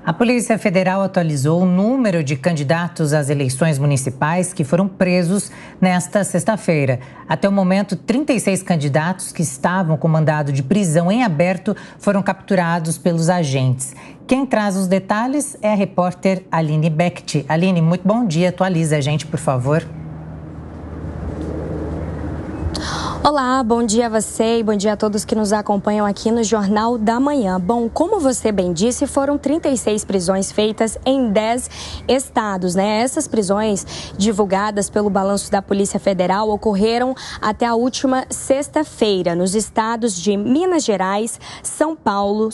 A Polícia Federal atualizou o número de candidatos às eleições municipais que foram presos nesta sexta-feira. Até o momento, 36 candidatos que estavam com mandado de prisão em aberto foram capturados pelos agentes. Quem traz os detalhes é a repórter Aline Becht. Aline, muito bom dia. Atualiza a gente, por favor. Olá, bom dia a você e bom dia a todos que nos acompanham aqui no Jornal da Manhã. Bom, como você bem disse, foram 36 prisões feitas em 10 estados, né? Essas prisões, divulgadas pelo balanço da Polícia Federal, ocorreram até a última sexta-feira nos estados de Minas Gerais, São Paulo,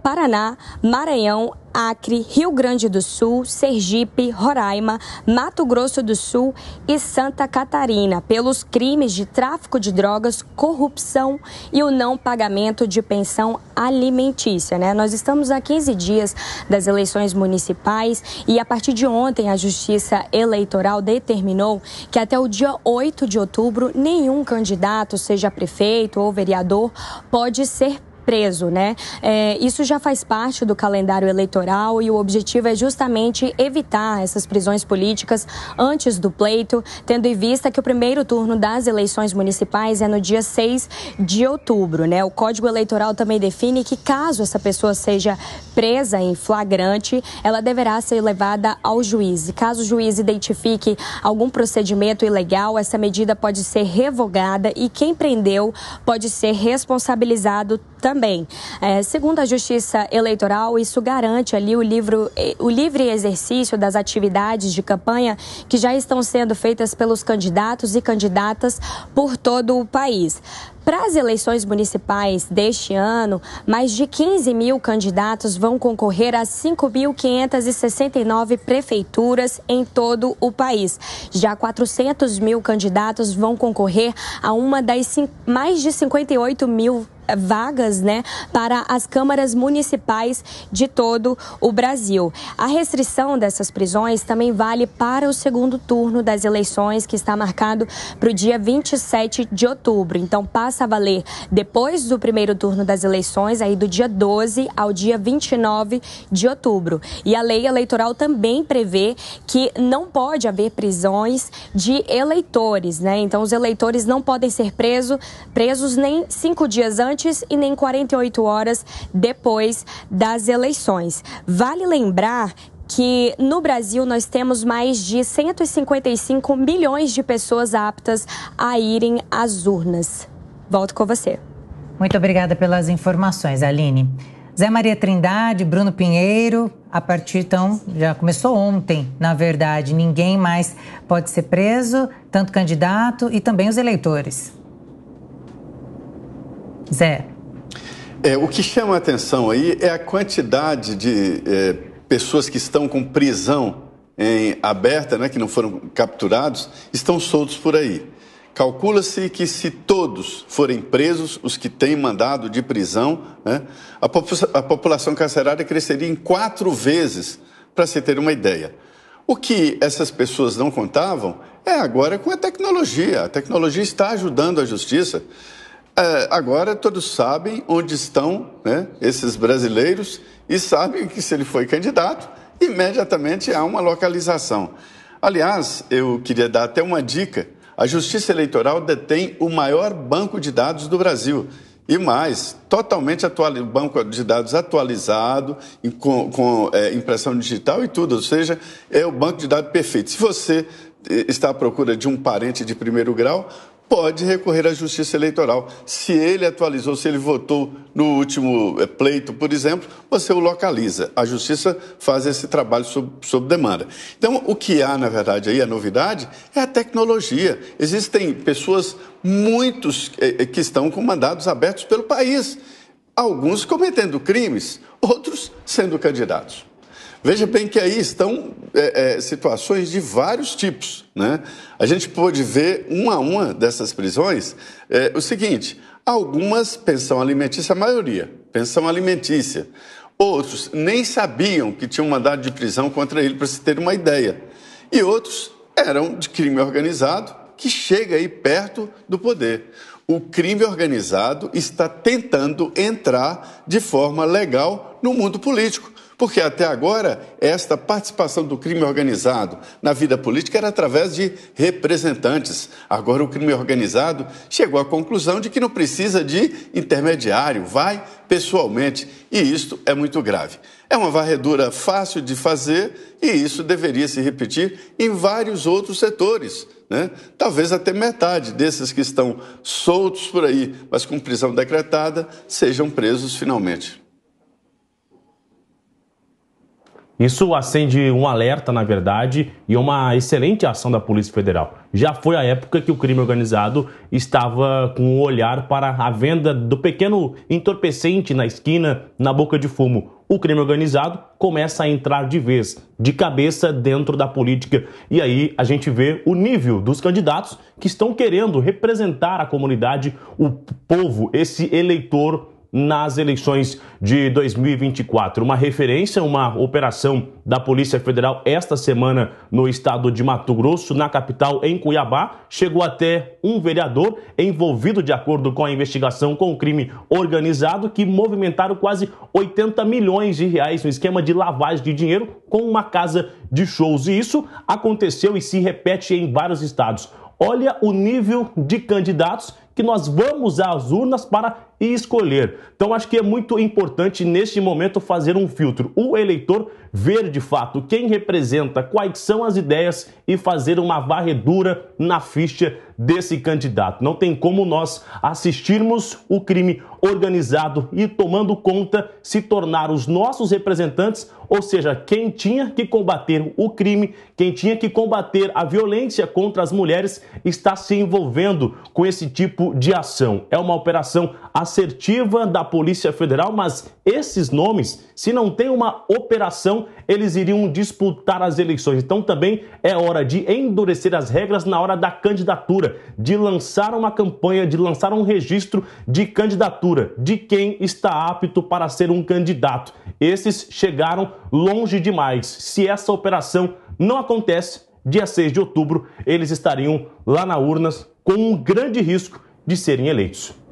Paraná, Maranhão, Acre, Rio Grande do Sul, Sergipe, Roraima, Mato Grosso do Sul e Santa Catarina, pelos crimes de tráfico de drogas, corrupção e o não pagamento de pensão alimentícia, né? Nós estamos a 15 dias das eleições municipais e a partir de ontem a Justiça Eleitoral determinou que até o dia 8 de outubro nenhum candidato, seja prefeito ou vereador, pode ser preso, né? Isso já faz parte do calendário eleitoral e o objetivo é justamente evitar essas prisões políticas antes do pleito, tendo em vista que o primeiro turno das eleições municipais é no dia 6 de outubro, né? O Código Eleitoral também define que caso essa pessoa seja presa em flagrante, ela deverá ser levada ao juiz. E caso o juiz identifique algum procedimento ilegal, essa medida pode ser revogada e quem prendeu pode ser responsabilizado também. Segundo a Justiça Eleitoral, isso garante ali o livre exercício das atividades de campanha que já estão sendo feitas pelos candidatos e candidatas por todo o país. Para as eleições municipais deste ano, mais de 15 mil candidatos vão concorrer a 5.569 prefeituras em todo o país. Já 400 mil candidatos vão concorrer a uma das mais de 58 mil vagas, né, para as câmaras municipais de todo o Brasil. A restrição dessas prisões também vale para o segundo turno das eleições, que está marcado para o dia 27 de outubro. Então, passa a valer depois do primeiro turno das eleições, aí do dia 12 ao dia 29 de outubro. E a lei eleitoral também prevê que não pode haver prisões de eleitores, né? Então, os eleitores não podem ser presos nem 5 dias antes e nem 48 horas depois das eleições. Vale lembrar que no Brasil nós temos mais de 155 milhões de pessoas aptas a irem às urnas. Volto com você. Muito obrigada pelas informações, Aline. Zé Maria Trindade, Bruno Pinheiro, a partir então, já começou ontem, na verdade, ninguém mais pode ser preso, tanto candidato e também os eleitores. Zé. O que chama a atenção aí é a quantidade de pessoas que estão com prisão aberta, né, que não foram capturados, estão soltos por aí. Calcula-se que se todos forem presos, os que têm mandado de prisão, né, a população carcerária cresceria em 4 vezes, para se ter uma ideia. O que essas pessoas não contavam é agora com a tecnologia. A tecnologia está ajudando a justiça. Agora todos sabem onde estão, né, esses brasileiros e sabem que se ele foi candidato, imediatamente há uma localização. Aliás, eu queria dar até uma dica. A Justiça Eleitoral detém o maior banco de dados do Brasil. E mais, totalmente banco de dados atualizado, com impressão digital e tudo. Ou seja, é o banco de dados perfeito. Se você está à procura de um parente de primeiro grau, pode recorrer à Justiça Eleitoral. Se ele atualizou, se ele votou no último pleito, por exemplo, você o localiza. A Justiça faz esse trabalho sob demanda. Então, o que há, na verdade, aí, a novidade é a tecnologia. Existem pessoas, muitos, que estão com mandados abertos pelo país. Alguns cometendo crimes, outros sendo candidatos. Veja bem que aí estão situações de vários tipos, né? A gente pôde ver, uma a uma dessas prisões, o seguinte: algumas pensão alimentícia, a maioria, pensão alimentícia. Outros nem sabiam que tinham mandado de prisão contra ele, para se ter uma ideia. E outros eram de crime organizado, que chega aí perto do poder. O crime organizado está tentando entrar de forma legal no mundo político. Porque até agora, esta participação do crime organizado na vida política era através de representantes. Agora o crime organizado chegou à conclusão de que não precisa de intermediário, vai pessoalmente. E isto é muito grave. É uma varredura fácil de fazer e isso deveria se repetir em vários outros setores, né? Talvez até metade desses que estão soltos por aí, mas com prisão decretada, sejam presos finalmente. Isso acende um alerta, na verdade, e uma excelente ação da Polícia Federal. Já foi a época que o crime organizado estava com um olhar para a venda do pequeno entorpecente na esquina, na boca de fumo. O crime organizado começa a entrar de vez, de cabeça dentro da política. E aí a gente vê o nível dos candidatos que estão querendo representar a comunidade, o povo, esse eleitor nas eleições de 2024. Uma referência, uma operação da Polícia Federal esta semana no estado de Mato Grosso, na capital, em Cuiabá, chegou até um vereador envolvido de acordo com a investigação com o crime organizado que movimentaram quase 80 milhões de reais no esquema de lavagem de dinheiro com uma casa de shows. E isso aconteceu e se repete em vários estados. Olha o nível de candidatos que nós vamos às urnas para escolher. Então acho que é muito importante neste momento fazer um filtro. O eleitor ver de fato quem representa, quais são as ideias e fazer uma varredura na ficha desse candidato. Não tem como nós assistirmos o crime organizado e tomando conta se tornar os nossos representantes, ou seja, quem tinha que combater o crime, quem tinha que combater a violência contra as mulheres está se envolvendo com esse tipo de ação. É uma operação assertiva da Polícia Federal, mas esses nomes, se não tem uma operação, eles iriam disputar as eleições. Então também é hora de endurecer as regras na hora da candidatura, de lançar uma campanha, de lançar um registro de candidatura, de quem está apto para ser um candidato. Esses chegaram longe demais. Se essa operação não acontece, dia 6 de outubro, eles estariam lá na urnas com um grande risco de serem eleitos.